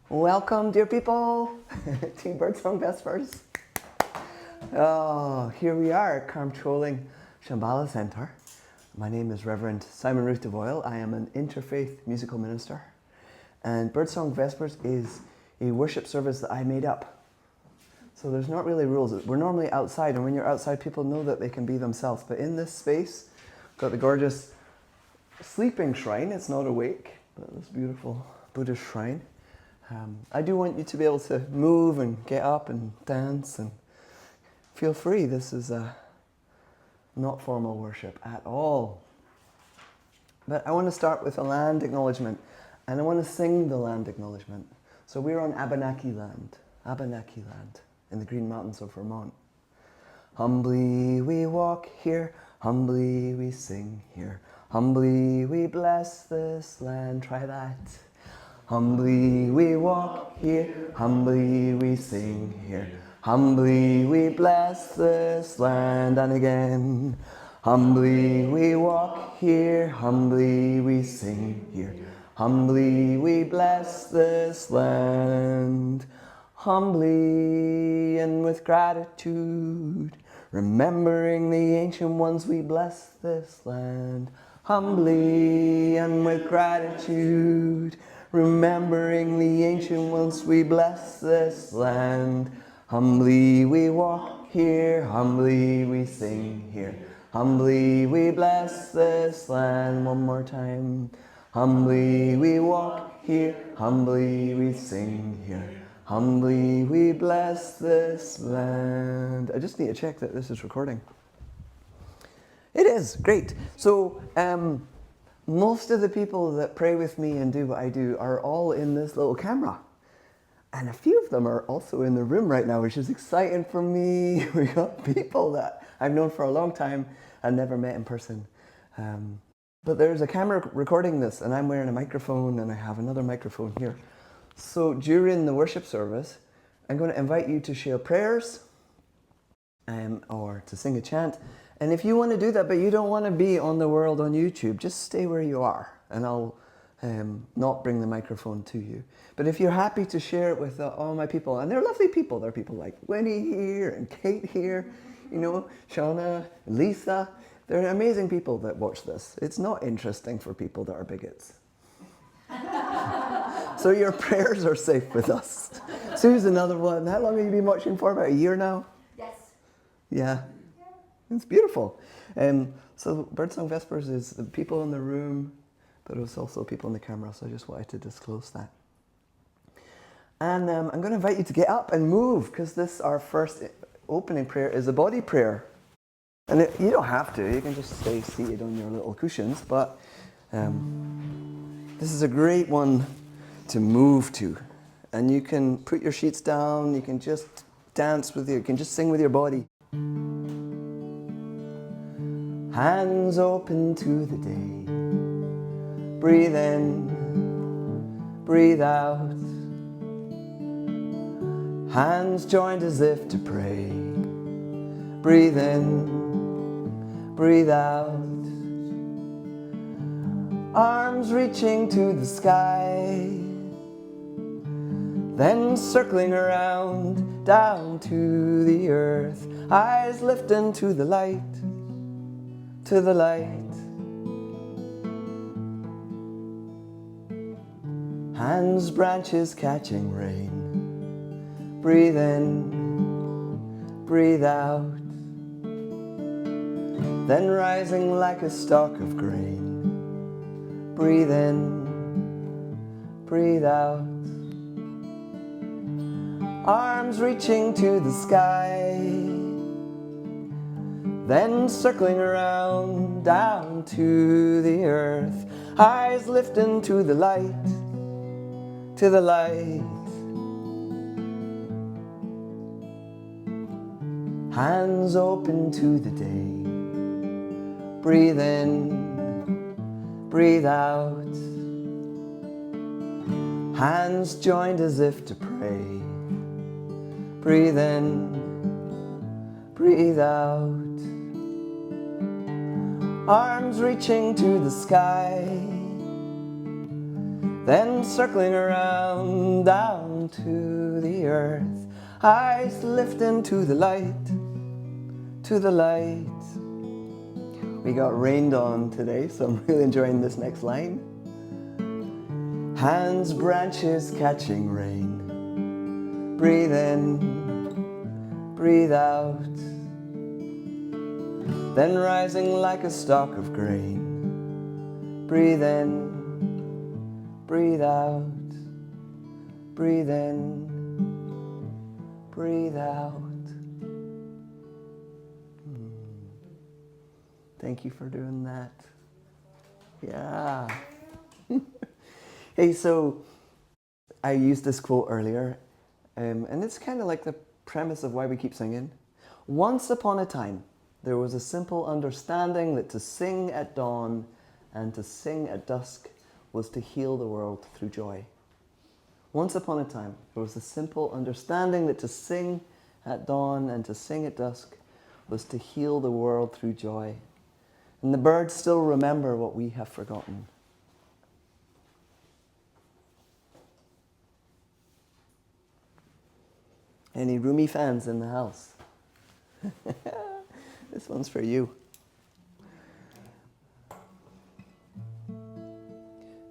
Welcome, dear people, to BirdSong Vespers. Oh, here we are at Karmê Chöling Shambhala Center. My name is Reverend Simon Ruth DeVoyle. I am an interfaith musical minister. And BirdSong Vespers is a worship service that I made up. So there's not really rules. We're normally outside, and when you're outside, people know that they can be themselves. But in this space, got the gorgeous sleeping shrine. It's not awake, but this beautiful Buddhist shrine. I do want you to be able to move and get up and dance and feel free. This is not formal worship at all. But I want to start with a land acknowledgement, and I want to sing the land acknowledgement. So we're on Abenaki land, in the Green Mountains of Vermont. Humbly we walk here, humbly we sing here, humbly we bless this land. Try that. Humbly we walk here, humbly we sing here, humbly we bless this land. And again, humbly we walk here, humbly we sing here, humbly we bless this land. Humbly and with gratitude, remembering the ancient ones, we bless this land. Humbly and with gratitude, remembering the ancient ones, we bless this land. Humbly we walk here, humbly we sing here, humbly we bless this land. One more time. Humbly we walk here, humbly we sing here, humbly we bless this land. I just need to check that this is recording. It is, great. So, most of the people that pray with me and do what I do are all in this little camera. And a few of them are also in the room right now, which is exciting for me. We got people that I've known for a long time and never met in person. But there's a camera recording this, and I'm wearing a microphone, and I have another microphone here. So during the worship service, I'm going to invite you to share prayers or to sing a chant. And if you want to do that, but you don't want to be on the world on YouTube, just stay where you are, and I'll not bring the microphone to you. But if you're happy to share it with all my people, and they're lovely people, there are people like Winnie here and Kate here, you know, Shauna, Lisa, they're amazing people that watch this. It's not interesting for people that are bigots. So your prayers are safe with us. Sue's another one. How long have you been watching for? About a year now? Yes. Yeah. It's beautiful. So BirdSong Vespers is the people in the room, but it was also people in the camera, so I just wanted to disclose that. And I'm going to invite you to get up and move, because our first opening prayer is a body prayer. And you don't have to, you can just stay seated on your little cushions, but this is a great one to move to. And you can put your sheets down, you can just dance with you can just sing with your body. Hands open to the day. Breathe in, breathe out. Hands joined as if to pray. Breathe in, breathe out. Arms reaching to the sky, then circling around, down to the earth. Eyes lifting to the light, to the light. Hands, branches catching rain. Breathe in, breathe out. Then rising like a stalk of grain. Breathe in, breathe out. Arms reaching to the sky, then circling around, down to the earth. Eyes lifting to the light, to the light. Hands open to the day. Breathe in, breathe out. Hands joined as if to pray. Breathe in, breathe out. Arms reaching to the sky, then circling around down to the earth, eyes lifting to the light, to the light. We got rained on today, so I'm really enjoying this next line. Hands, branches catching rain, breathe in, breathe out, then rising like a stalk of grain. Breathe in, breathe out, breathe in, breathe out. Thank you for doing that. Yeah. Hey, so I used this quote earlier, and it's kind of like the premise of why we keep singing. Once upon a time, there was a simple understanding that to sing at dawn and to sing at dusk was to heal the world through joy. Once upon a time, there was a simple understanding that to sing at dawn and to sing at dusk was to heal the world through joy. And the birds still remember what we have forgotten. Any Rumi fans in the house? This one's for you.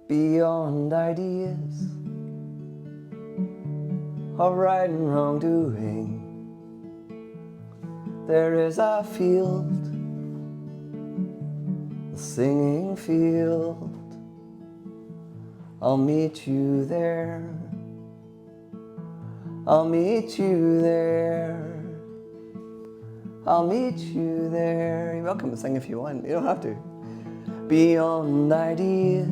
Beyond ideas of right and wrongdoing, there is a field, a singing field. I'll meet you there. I'll meet you there. I'll meet you there. You're welcome to sing if you want. You don't have to. Beyond ideas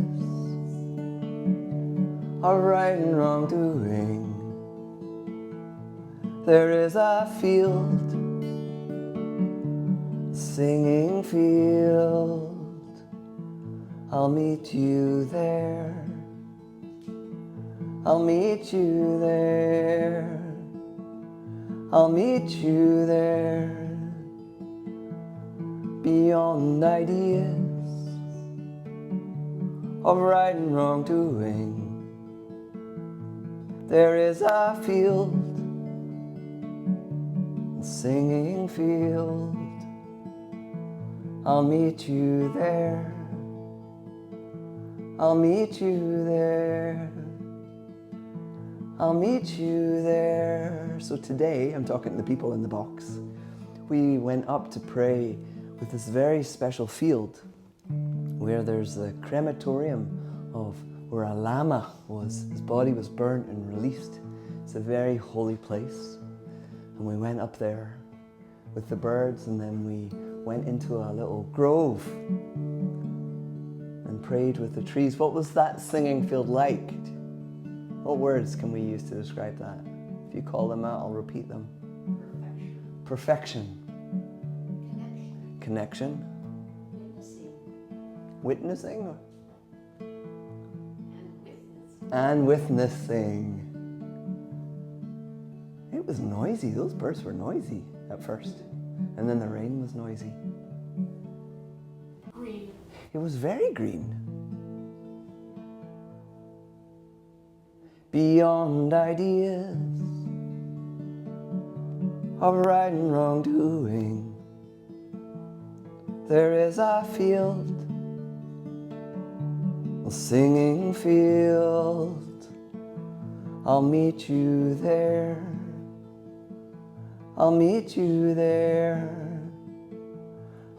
of right and wrongdoing, there is a field, singing field. I'll meet you there. I'll meet you there. I'll meet you there. Beyond ideas of right and wrongdoing, there is a field, a singing field. I'll meet you there. I'll meet you there. I'll meet you there. So today, I'm talking to the people in the box. We went up to pray with this very special field where there's a crematorium of where a lama was. His body was burnt and released. It's a very holy place. And we went up there with the birds, and then we went into a little grove and prayed with the trees. What was that singing field like? What words can we use to describe that? If you call them out, I'll repeat them. Perfection. Connection. Witnessing. And witnessing. It was noisy. Those birds were noisy at first. And then the rain was noisy. Green. It was very green. Beyond ideas of right and wrongdoing, there is a field, a singing field. I'll meet you there. I'll meet you there.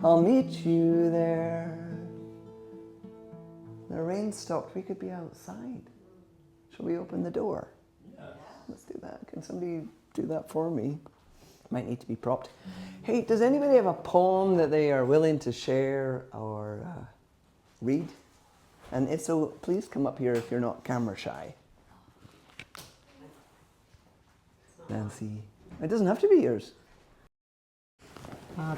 I'll meet you there. The rain stopped. We could be outside. Shall we open the door? Yes. Let's do that. Can somebody do that for me? Might need to be propped. Hey, does anybody have a poem that they are willing to share or read? And if so, please come up here if you're not camera shy. Nancy. It doesn't have to be yours.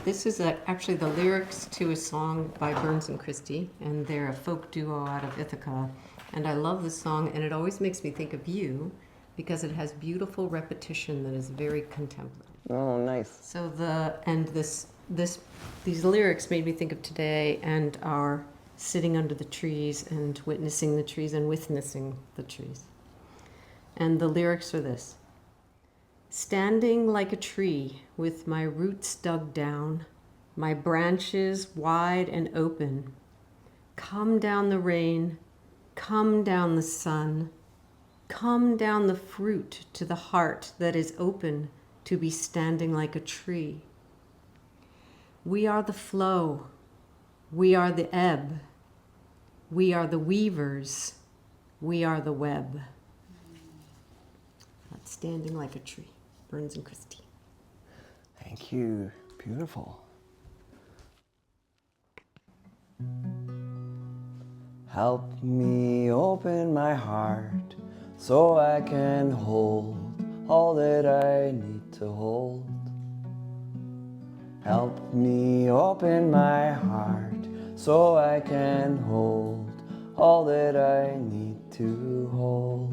This is actually the lyrics to a song by Burns and Christie, and they're a folk duo out of Ithaca. And I love this song, and it always makes me think of you because it has beautiful repetition that is very contemplative. Oh, nice. So these lyrics made me think of today and our sitting under the trees and witnessing the trees and witnessing the trees. And the lyrics are this: standing like a tree with my roots dug down, my branches wide and open, come down the rain, come down the sun, come down the fruit to the heart that is open to be standing like a tree. We are the flow, we are the ebb, we are the weavers, we are the web. That's standing like a tree. Burns and Christie. Thank you. Beautiful. Help me open my heart so I can hold all that I need to hold. Help me open my heart so I can hold all that I need to hold.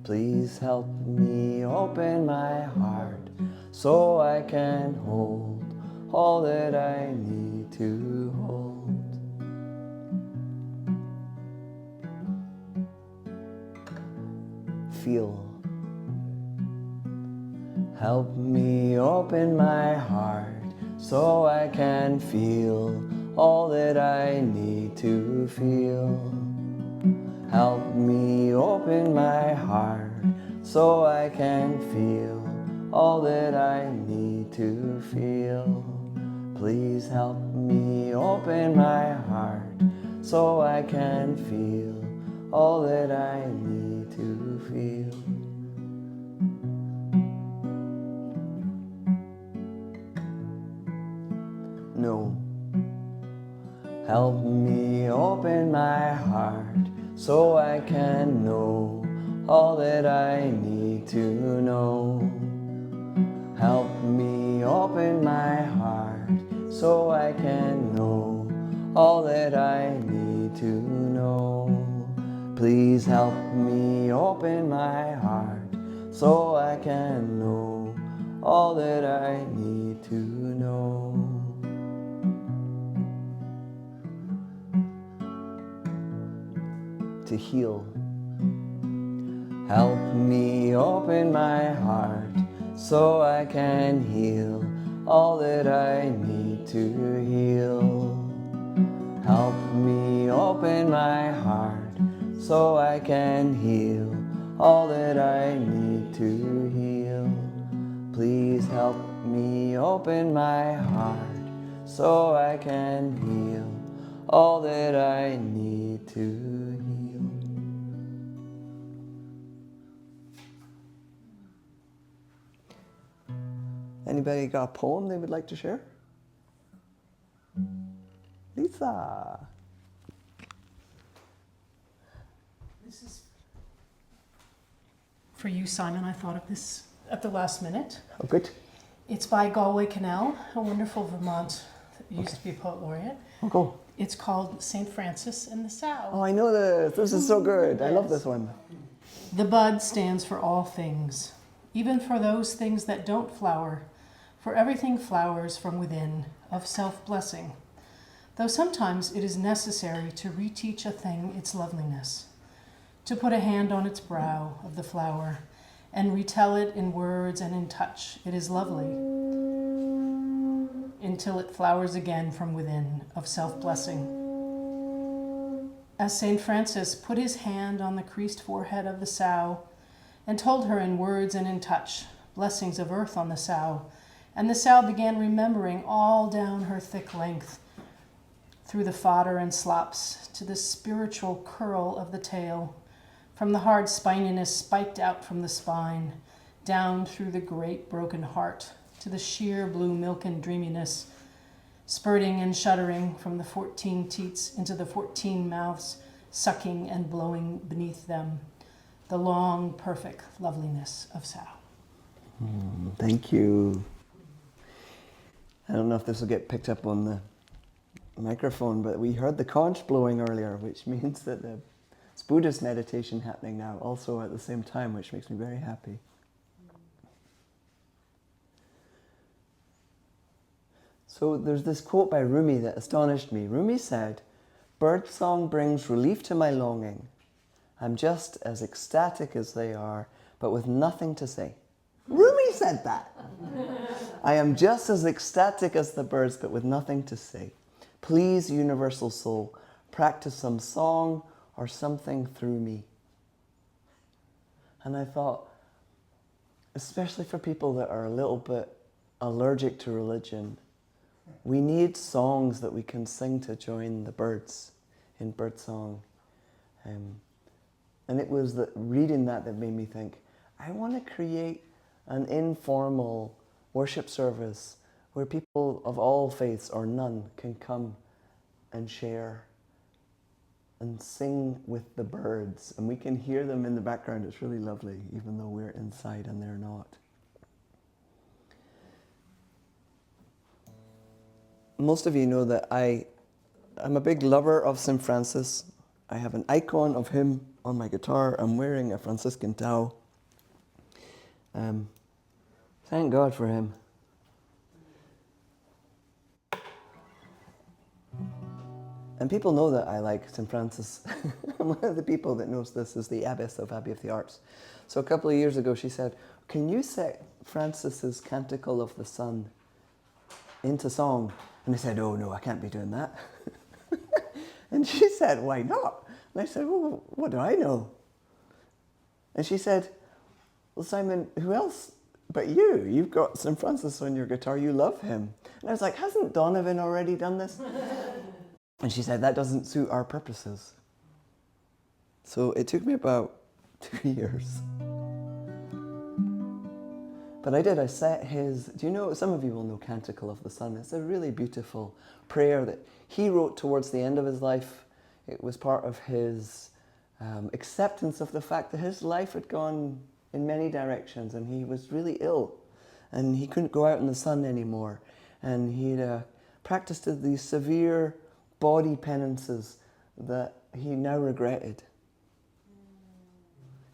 Please help me open my heart so I can hold all that I need to hold. Feel. Help me open my heart so I can feel all that I need to feel. Help me open my heart so I can feel all that I need to feel. Please help me open my heart so I can feel all that I need to feel. No. Help me open my heart so I can know all that I need to know. Help me open my heart so I can know all that I need to know. Please help me open my heart so I can know all that I need to know. To heal. Help me open my heart so I can heal all that I need to heal. Help me open my heart so I can heal all that I need to heal. Please help me open my heart so I can heal all that I need to heal. Anybody got a poem they would like to share? Lisa. This is for you, Simon. I thought of this at the last minute. Oh, good. It's by Galway Cannell, a wonderful Vermont that used to be a poet laureate. Oh, go. It's called St. Francis and the Sow. Oh, I know this. This is so good. I love this one. The bud stands for all things, even for those things that don't flower, for everything flowers from within, of self-blessing, though sometimes it is necessary to reteach a thing its loveliness, to put a hand on its brow of the flower, and retell it in words and in touch. It is lovely, until it flowers again from within, of self-blessing. As St. Francis put his hand on the creased forehead of the sow, and told her in words and in touch blessings of earth on the sow, and the sow began remembering all down her thick length, through the fodder and slops, to the spiritual curl of the tail, from the hard spininess spiked out from the spine, down through the great broken heart, to the sheer blue milk and dreaminess, spurting and shuddering from the 14 teats into the 14 mouths, sucking and blowing beneath them, the long, perfect loveliness of sow. Thank you. I don't know if this will get picked up on the microphone, but we heard the conch blowing earlier, which means that it's Buddhist meditation happening now also at the same time, which makes me very happy. So there's this quote by Rumi that astonished me. Rumi said, Birdsong brings relief to my longing. I'm just as ecstatic as they are, but with nothing to say. Rumi said that. I am just as ecstatic as the birds, but with nothing to say. Please, universal soul, practice some song or something through me. And I thought, especially for people that are a little bit allergic to religion, we need songs that we can sing to join the birds in birdsong. And it was reading that made me think, I want to create an informal worship service where people of all faiths or none can come and share and sing with the birds. And we can hear them in the background. It's really lovely, even though we're inside and they're not. Most of you know that I'm a big lover of St. Francis. I have an icon of him on my guitar. I'm wearing a Franciscan towel. Thank God for him. And people know that I like St. Francis. One of the people that knows this is the abbess of Abbey of the Arts. So a couple of years ago she said, can you set Francis's Canticle of the Sun into song? And I said, oh no, I can't be doing that. And she said, why not? And I said, well, what do I know? And she said, well, Simon, who else but you? You've got St. Francis on your guitar, you love him. And I was like, hasn't Donovan already done this? And she said, that doesn't suit our purposes. So it took me about 2 years. But I set his, do you know, some of you will know Canticle of the Sun. It's a really beautiful prayer that he wrote towards the end of his life. It was part of his acceptance of the fact that his life had gone in many directions and he was really ill and he couldn't go out in the sun anymore. And he'd practiced these severe body penances that he now regretted.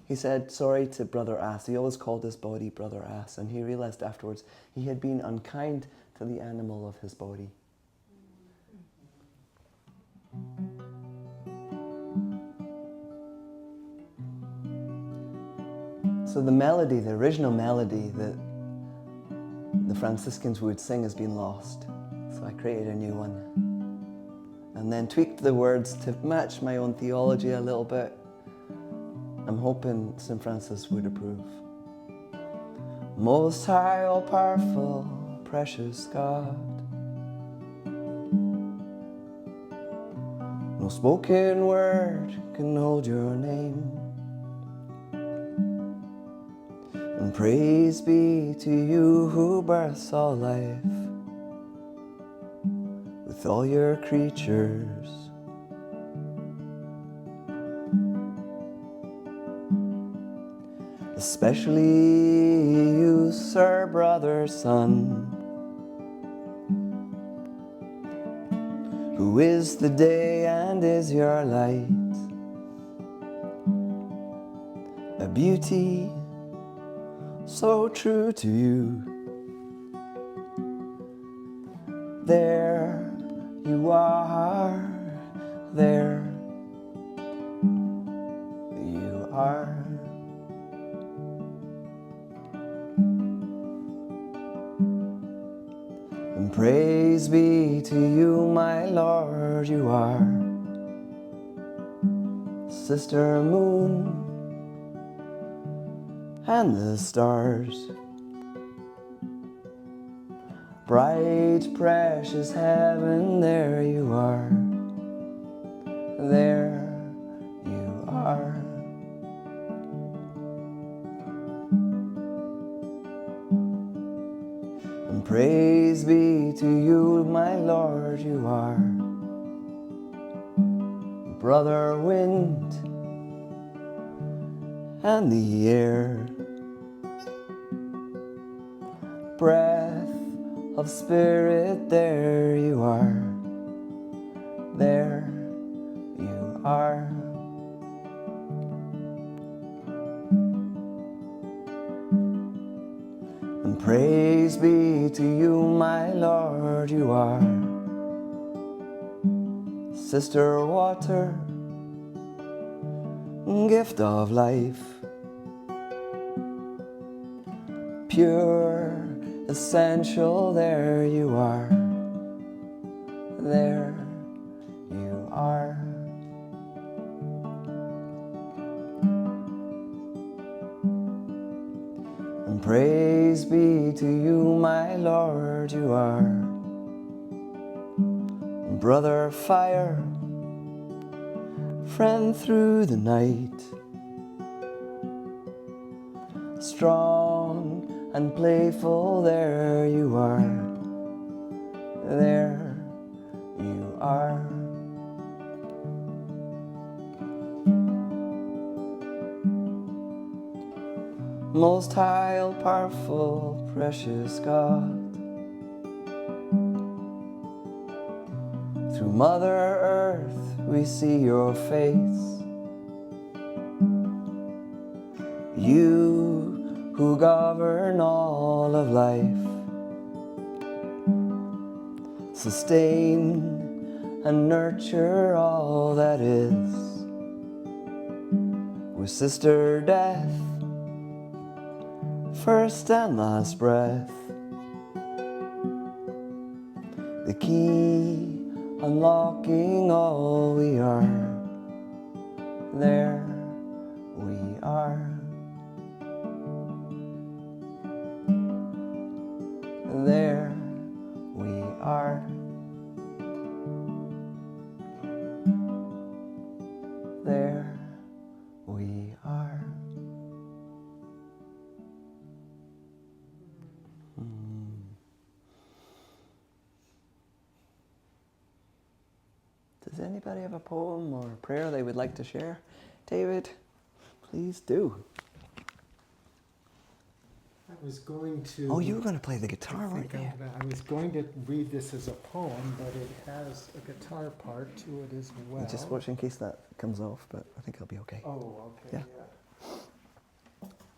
He said sorry to Brother Ass. He always called his body Brother Ass, and he realized afterwards he had been unkind to the animal of his body. So the melody, the original melody that the Franciscans would sing has been lost. So I created a new one. And then tweaked the words to match my own theology a little bit. I'm hoping St. Francis would approve. Most high, all-powerful, precious God, no spoken word can hold your name. And praise be to you who births all life with all your creatures. Especially you, sir, brother, son, who is the day and is your light, a beauty so true to you. There you are, there you are. And praise be to you, my Lord, you are Sister Moon and the stars, bright, precious heaven, there you are, there you are. And praise be to you, my Lord, you are Brother Wind and the air, breath of spirit, there you are, there you are. And praise be to you, my Lord, you are sister water, gift of life, pure, essential, there you are, there you are. And praise be to you, my Lord, you are brother fire, friend through the night, strong and playful, there you are, there you are. Most high, all powerful, precious God, through Mother Earth we see your face. You who govern all of life, sustain and nurture all that is. With Sister Death, first and last breath, the key unlocking all we are, there we are, there we are, there we are. Does anybody have a poem or a prayer they would like to share? David, please do. I was going to. Oh, you were going to play the guitar, I weren't think you? I was going to read this as a poem, but it has a guitar part to it as well. Just watch in case that comes off, but I think I'll be okay. Oh, okay. Yeah.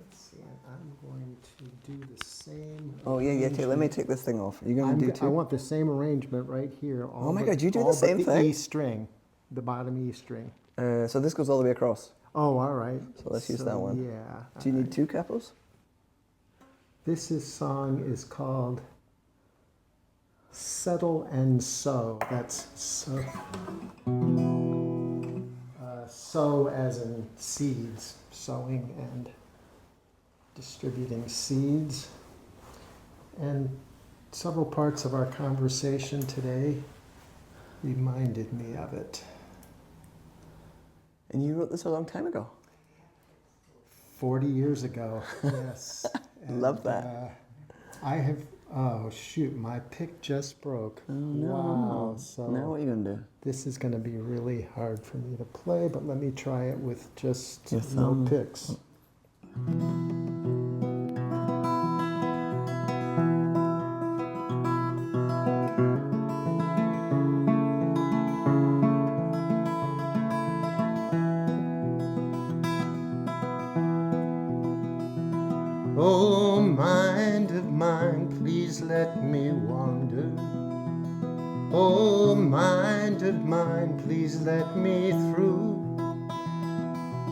Let's see. I'm going to do the same. Oh, yeah, let me arrangement. take this thing off. Are you going to do I two? want the same arrangement right here. Oh my God, you do the same The thing? E string, the bottom E string. So this goes all the way across. Oh, all right. So let's use that one. Yeah. Do you need two capos? This song is called Settle and Sow. That's so. Sow as in seeds, sowing and distributing seeds. And several parts of our conversation today reminded me of it. And you wrote this a long time ago. 40 years ago, yes. Love that. I have, oh shoot, my pick just broke. Oh, no. Wow, so Now what are you going to do? this is going to be really hard for me to play, but let me try it with just Your no thumb. picks. Oh, mind of mine, please let me wander. Oh, mind of mine, please let me through.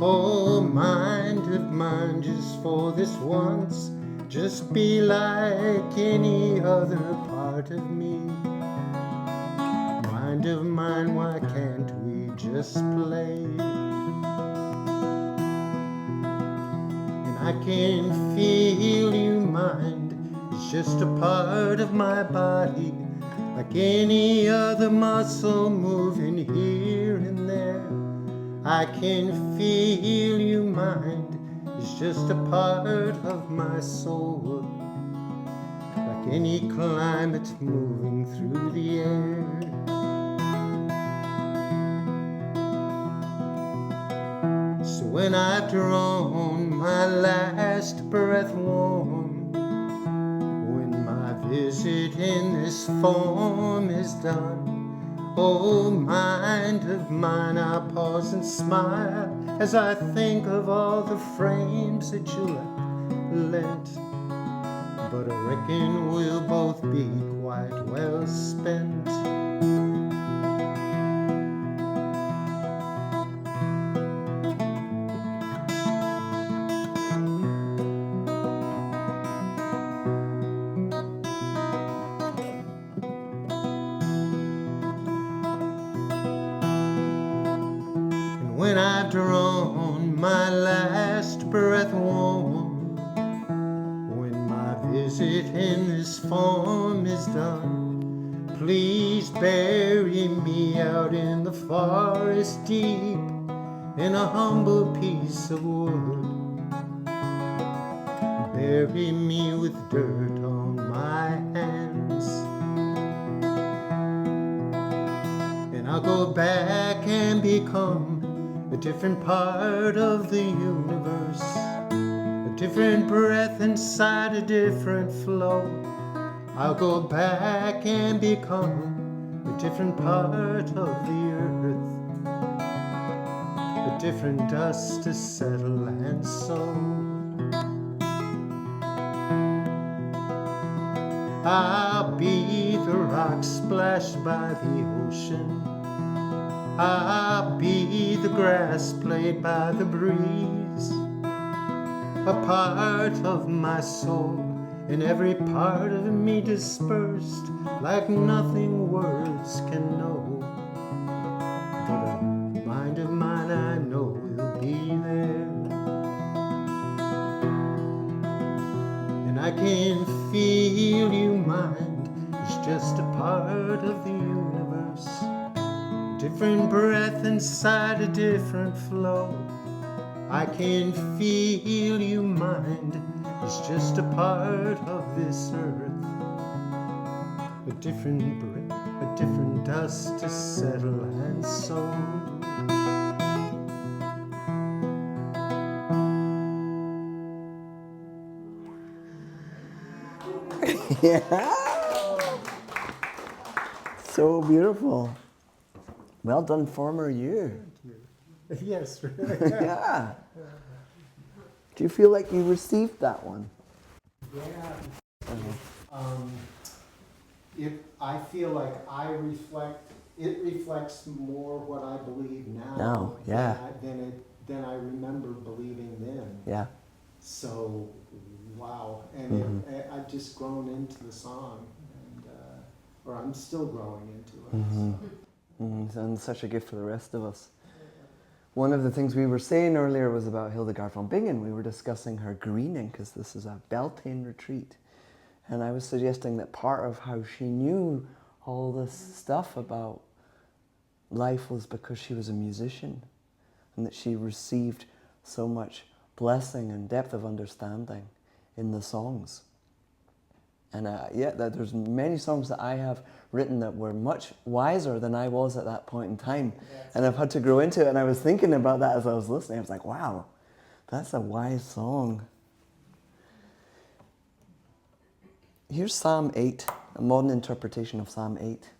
Oh, mind of mine, just for this once, just be like any other part of me. Mind of mine, why can't we just play? And I can feel you, mind, it's just a part of my body, like any other muscle moving here and there. I can feel you, mind, it's just a part of my soul, like any climate moving through the air. So when I've drawn my last breath warm, when my visit in this form is done, oh, mind of mine, I pause and smile as I think of all the frames that you lent. But I reckon we'll both be quite well spent. drawn my last breath warm. When my visit in this form is done, please bury me out in the forest deep, in a humble piece of wood. Bury me with dirt on my hands, and I'll go back and become a different part of the universe, a different breath inside a different flow. I'll go back and become a different part of the earth, a different dust to settle and sow. I'll be the rock splashed by the ocean. I'll be the grass played by the breeze, a part of my soul, and every part of me dispersed like nothing words can know. But a mind of mine I know will be there, and I can feel you mind. It's just a part of the universe, different breath inside a different flow. I can feel you mind. It's just a part of this earth, a different breath, a different dust to settle and sow. Yeah. So beautiful. Well done, former you. Yes. Yeah. Do you feel like you received that one? Yeah. I feel like it reflects more what I believe now, yeah. than I remember believing then. Yeah. So, wow. And I've just grown into the song, and, or I'm still growing into it. And such a gift for the rest of us. One of the things we were saying earlier was about Hildegard von Bingen. We were discussing her greening, because this is a Beltane retreat. And I was suggesting that part of how she knew all this stuff about life was because she was a musician, and that she received so much blessing and depth of understanding in the songs. And there's many songs that I have written that were much wiser than I was at that point in time. And I've had to grow into it. And I was thinking about that as I was listening. I was like, wow, that's a wise song. Here's Psalm 8, a modern interpretation of Psalm 8.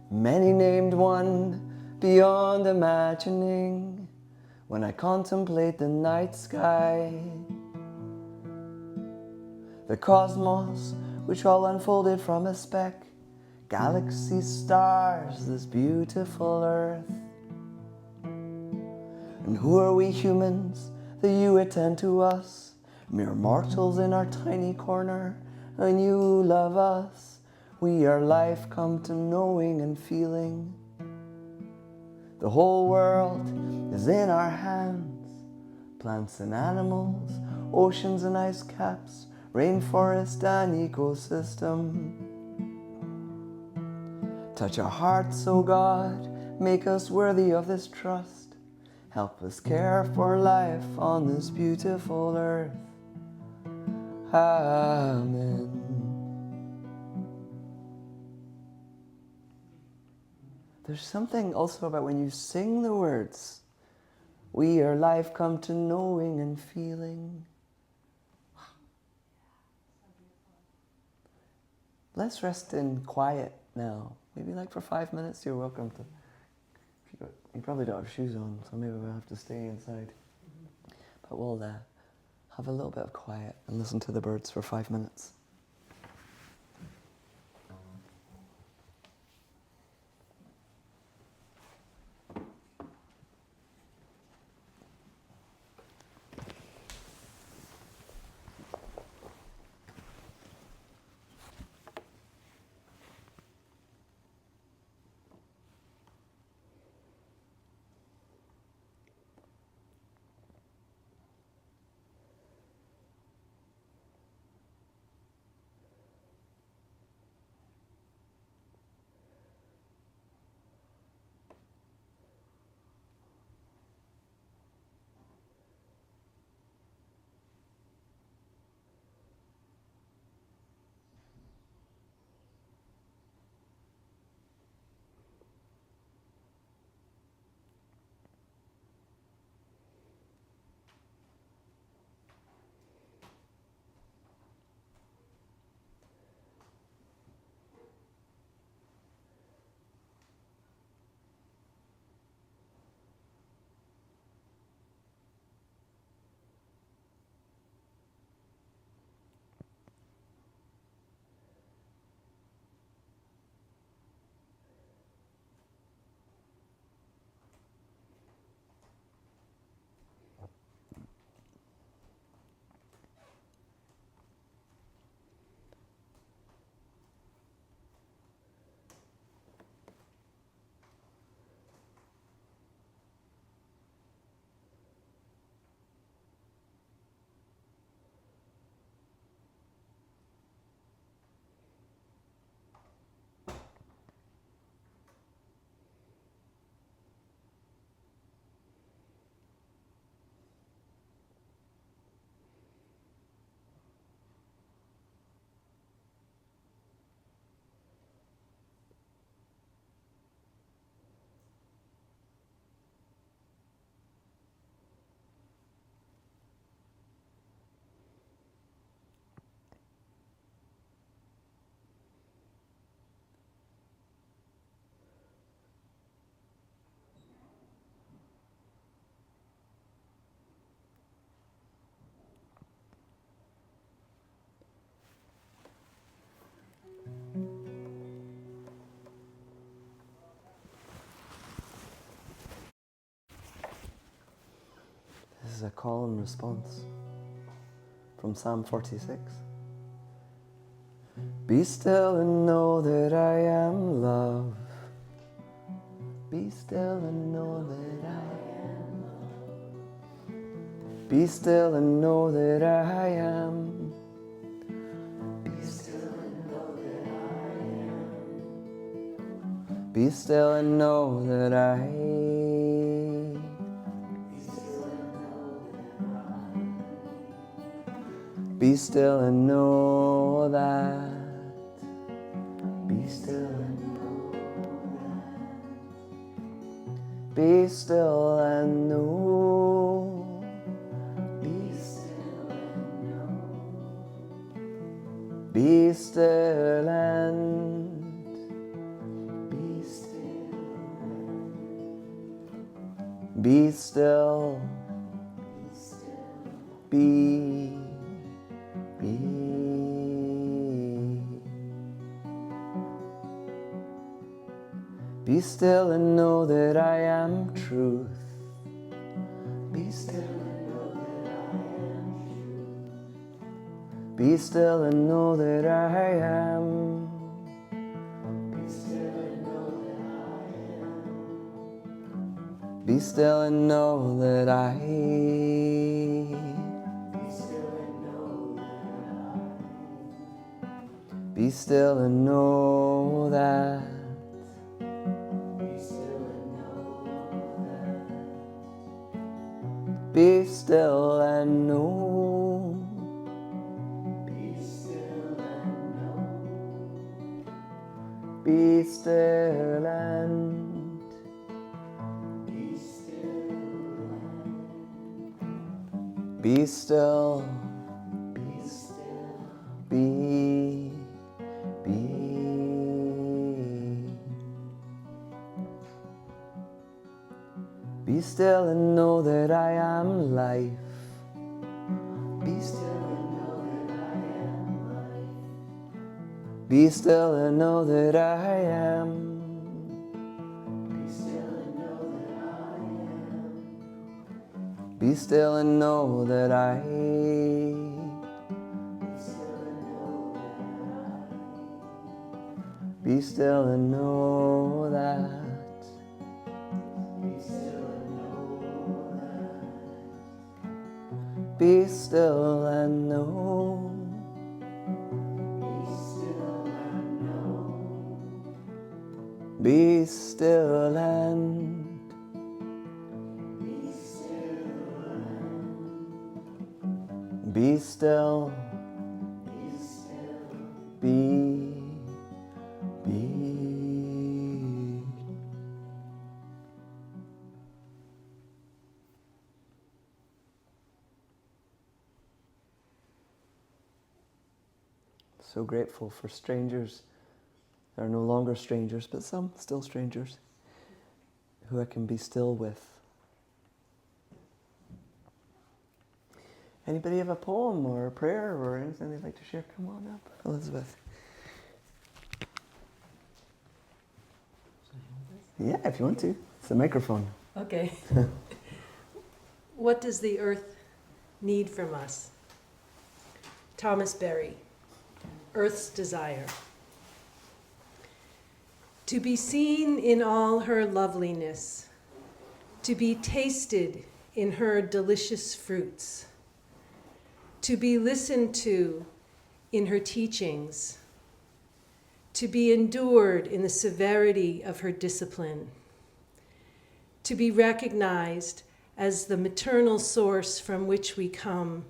Many named one beyond imagining, when I contemplate the night sky, the cosmos, which all unfolded from a speck, galaxies, stars, this beautiful earth. And who are we humans that you attend to us, mere mortals in our tiny corner, and you love us? We are life come to knowing and feeling. The whole world is in our hands, plants and animals, oceans and ice caps, rainforest and ecosystem. Touch our hearts, O God, make us worthy of this trust. Help us care for life on this beautiful earth. Amen. There's something also about when you sing the words, we are life come to knowing and feeling. Let's rest in quiet now. Maybe like for 5 minutes, you're welcome to. You probably don't have shoes on, so maybe we'll have to stay inside. But we'll have a little bit of quiet and listen to the birds for 5 minutes. is a call and response from Psalm 46. Be still and know that I am love. Be still and know that I am love. Be still and know that I am. Be still and know that I am. Be still and know that I Be still and know that. Be still and know that. Be still and know. Be still and know. Be still and. Be still and. Be still. Be. Be still and know that I am truth. Be still and know that I am truth. Be still and know that I am. Be still and know that I am. Be still and know that I Be still and know that. Be still and know that. Be still and know. Be still and know. Be still and. Be still and. Be still. Be still. Be. Be still and know that I am life. Be still and know that I am life. Be still and know that I am. Be still and know that I am. Be still and know that I Be still and know that. Be still and know that. Be still and know. Be still and know. Be still and. Be still and. Be still. Be still. Be. So grateful for strangers. There are no longer strangers, but some still strangers who I can be still with. Anybody have a poem or a prayer or anything they'd like to share? Come on up, Elizabeth. Yeah, if you want to. It's the microphone. Okay. What does the earth need from us? Thomas Berry, Earth's Desire. To be seen in all her loveliness, to be tasted in her delicious fruits, to be listened to in her teachings, to be endured in the severity of her discipline, to be recognized as the maternal source from which we come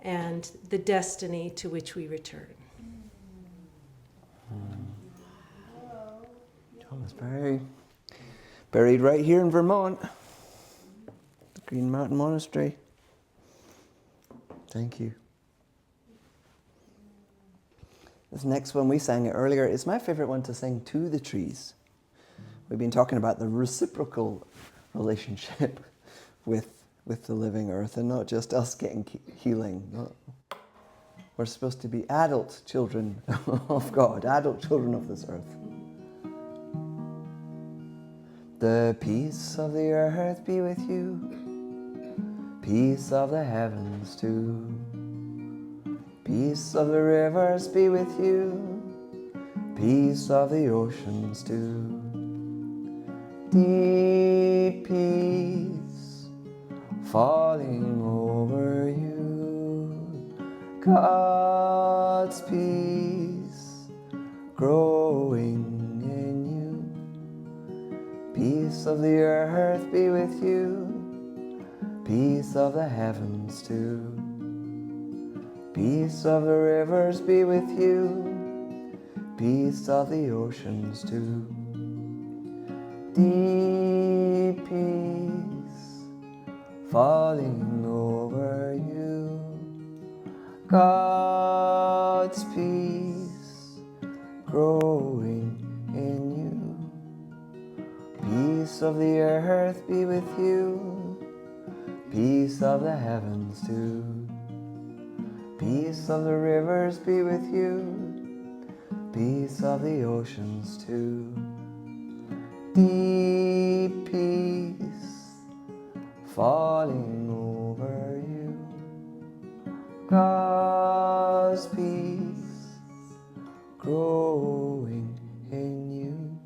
and the destiny to which we return. Thomas Berry, buried right here in Vermont, the Green Mountain Monastery. Thank you. This next one, we sang it earlier. It's my favorite one to sing to the trees. We've been talking about the reciprocal relationship with the living earth and not just us getting healing. We're supposed to be adult children of God, adult children of this earth. The peace of the earth be with you. peace of the heavens too. Peace of the rivers be with you, peace of the oceans too. Deep peace falling over you, God's peace growing in you. Peace of the earth be with you, peace of the heavens too. Peace of the rivers be with you, peace of the oceans too. Deep peace falling over you, God's peace growing in you. Peace of the earth be with you, peace of the heavens too. Peace of the rivers be with you, peace of the oceans too. Deep peace falling over you, God's peace growing in you.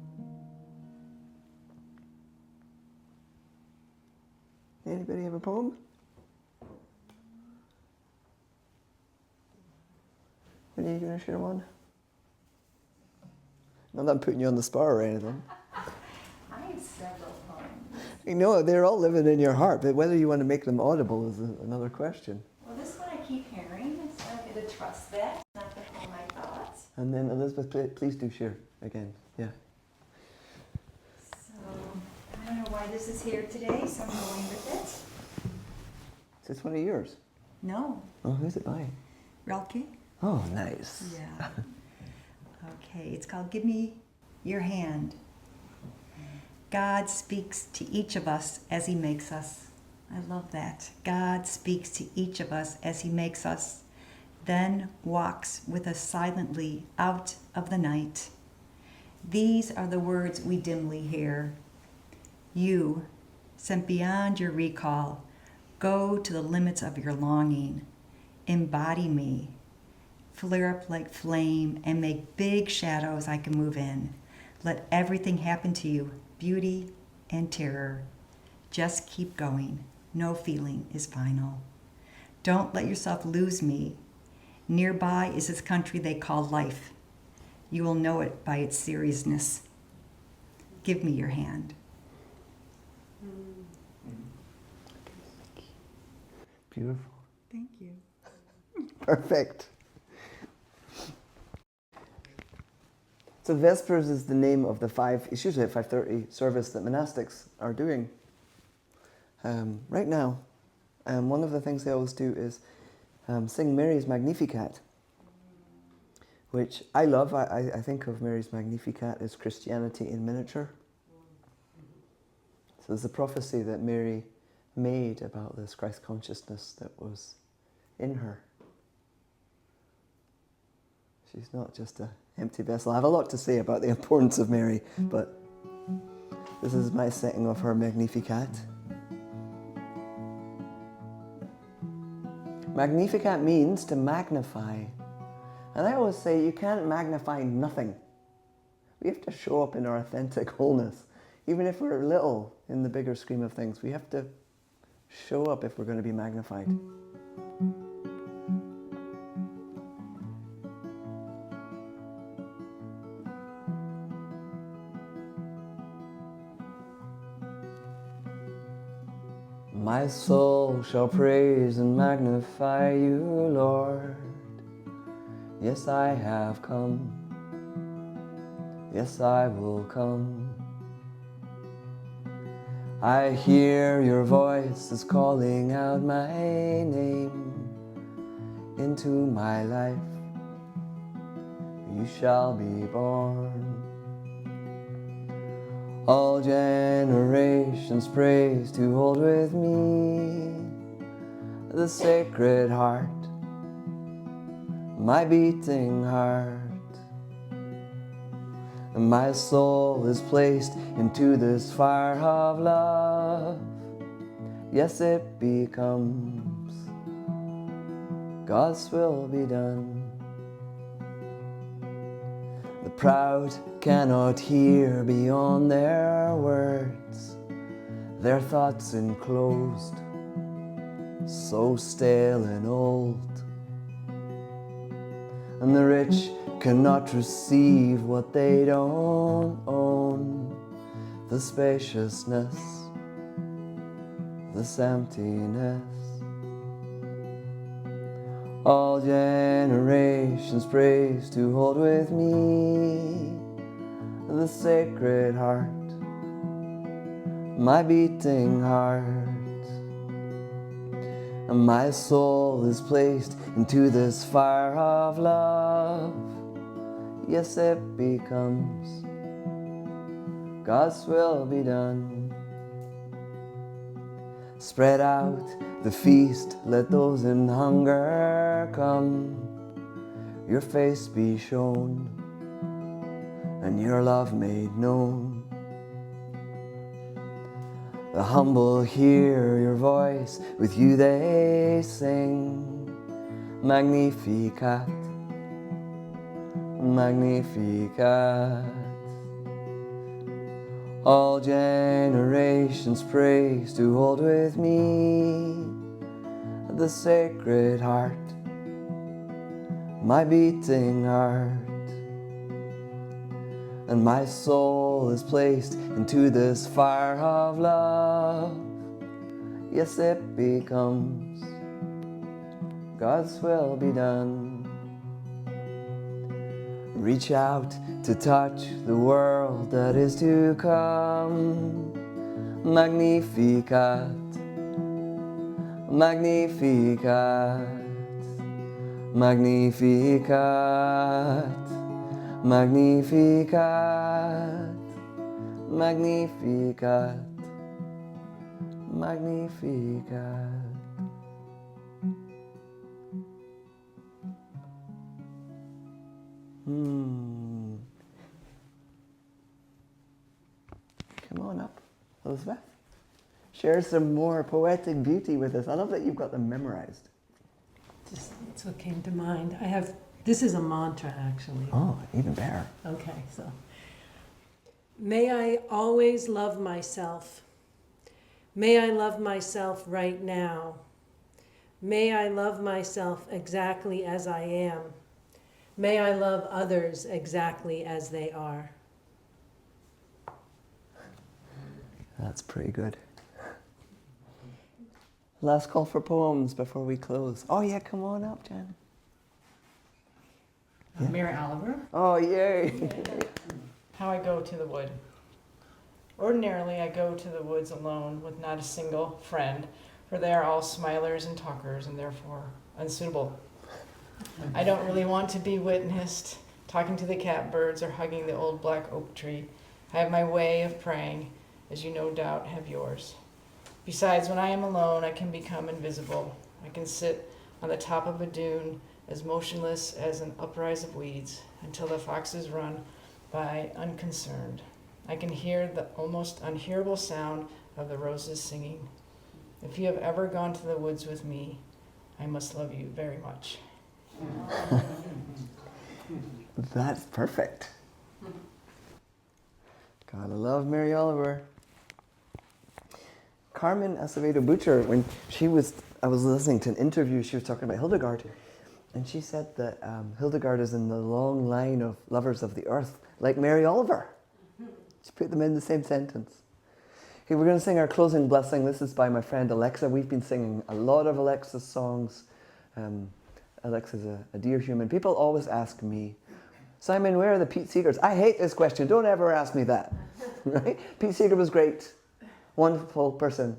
Anybody have a poem? Are you going to share one? Not that I'm putting you on the spot or anything. I have several poems. You know, they're all living in your heart, but whether you want to make them audible is another question. Well, this one I keep hearing, so I'm going to trust that, not to hold my thoughts. And then Elizabeth, please do share again. Yeah. So, I don't know why this is here today, so I'm going with it. Is this one of yours? No, Oh, who's it by? Rilke? Oh, nice. Yeah. Okay, it's called Give Me Your Hand. God speaks to each of us as He makes us. I love that. God speaks to each of us as He makes us, then walks with us silently out of the night. These are the words we dimly hear. You, sent beyond your recall, go to the limits of your longing. Embody me. Flare up like flame and make big shadows I can move in. Let everything happen to you, beauty and terror. Just keep going. No feeling is final. Don't let yourself lose me. Nearby is this country they call life. You will know it by its seriousness. Give me your hand. Beautiful. Thank you. Perfect. So Vespers is the name of it's usually at 5:30 service that monastics are doing right now. One of the things they always do is sing Mary's Magnificat, which I love. I think of Mary's Magnificat as Christianity in miniature. So there's a prophecy that Mary made about this Christ consciousness that was in her. She's not just an empty vessel. I have a lot to say about the importance of Mary, but this is my setting of her Magnificat. Magnificat means to magnify. And I always say you can't magnify nothing. We have to show up in our authentic wholeness. Even if we're little in the bigger scheme of things, we have to show up if we're going to be magnified. My soul shall praise and magnify you, Lord. Yes, I have come. Yes, I will come. I hear your voice is calling out my name. Into my life you shall be born. All generations praise to hold with me the sacred heart, my beating heart. My soul is placed into this fire of love. yes, it becomes. God's will be done. The proud cannot hear beyond their words, their thoughts enclosed, so stale and old. And the rich cannot receive what they don't own, the spaciousness, this emptiness. All generations praise to hold with me the sacred heart, my beating heart. And my soul is placed into this fire of love. Yes, it becomes. God's will be done. Spread out the feast, let those in hunger come. Your face be shown, and your love made known. The humble hear your voice, with you they sing. Magnificat, Magnificat. All generations praise to hold with me the sacred heart, my beating heart. And my soul is placed into this fire of love. Yes, it becomes. God's will be done. Reach out to touch the world that is to come. Magnificat, Magnificat, Magnificat, Magnificat, Magnificat, Magnificat. Come on up, Elizabeth. Share some more poetic beauty with us. I love that you've got them memorized. Just, it's what came to mind. This is a mantra, actually. Oh, even better. Okay, so. May I always love myself. May I love myself right now. May I love myself exactly as I am. May I love others exactly as they are. That's pretty good. Last call for poems before we close. Oh yeah, come on up, Jen. Yeah. Mary Oliver. Oh yay! How I go to the wood. Ordinarily, I go to the woods alone with not a single friend, for they are all smilers and talkers and therefore unsuitable. I don't really want to be witnessed talking to the catbirds or hugging the old black oak tree. I have my way of praying, as you no doubt have yours. Besides, when I am alone, I can become invisible. I can sit on the top of a dune, as motionless as an uprise of weeds, until the foxes run by unconcerned. I can hear the almost unhearable sound of the roses singing. If you have ever gone to the woods with me, I must love you very much. That's perfect. Gotta love Mary Oliver. Carmen Acevedo Butcher, when I was listening to an interview, she was talking about Hildegard, and she said that Hildegard is in the long line of lovers of the earth, like Mary Oliver. She put them in the same sentence. Okay, we're going to sing our closing blessing. This is by my friend Alexa. We've been singing a lot of Alexa's songs. Alexa's a dear human. People always ask me, Simon, where are the Pete Seegers? I hate this question. Don't ever ask me that. Right? Pete Seeger was great. Wonderful person.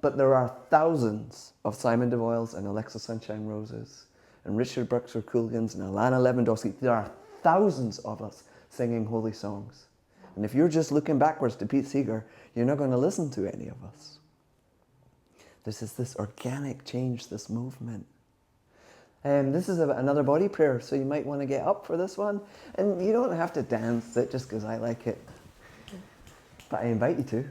But there are thousands of Simon DeVoyles and Alexa Sunshine Roses and Richard Burks Cooligans and Alana Lewandowski. There are thousands of us singing holy songs. And if you're just looking backwards to Pete Seeger, you're not going to listen to any of us. This is this organic change, this movement. This is another body prayer, so you might want to get up for this one. And you don't have to dance it just because I like it. But I invite you to.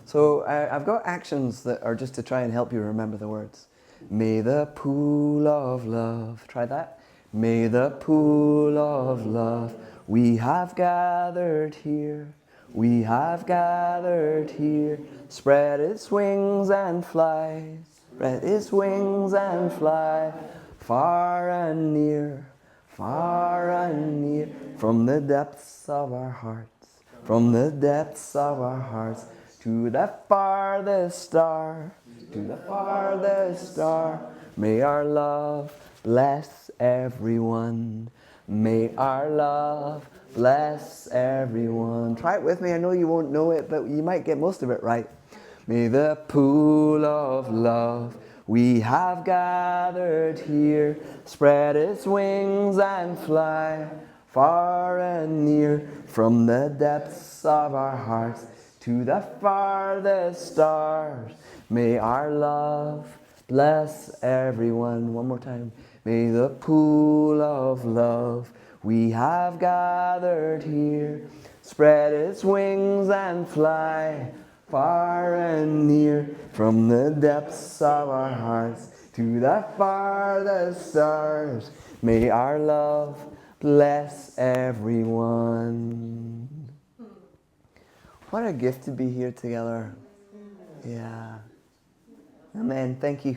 So I've got actions that are just to try and help you remember the words. May the pool of love, try that. May the pool of love we have gathered here, we have gathered here, spread its wings and fly, spread its wings and fly, far and near, from the depths of our hearts, from the depths of our hearts, to the farthest star, to the farthest star. May our love bless everyone. May our love bless everyone. Try it with me. I know you won't know it, but you might get most of it right. May the pool of love we have gathered here spread its wings and fly far and near, from the depths of our hearts to the farthest stars. May our love bless everyone. One more time. May the pool of love we have gathered here spread its wings and fly far and near, from the depths of our hearts to the farthest stars. May our love bless everyone. What a gift to be here together. Yeah. Amen. Thank you.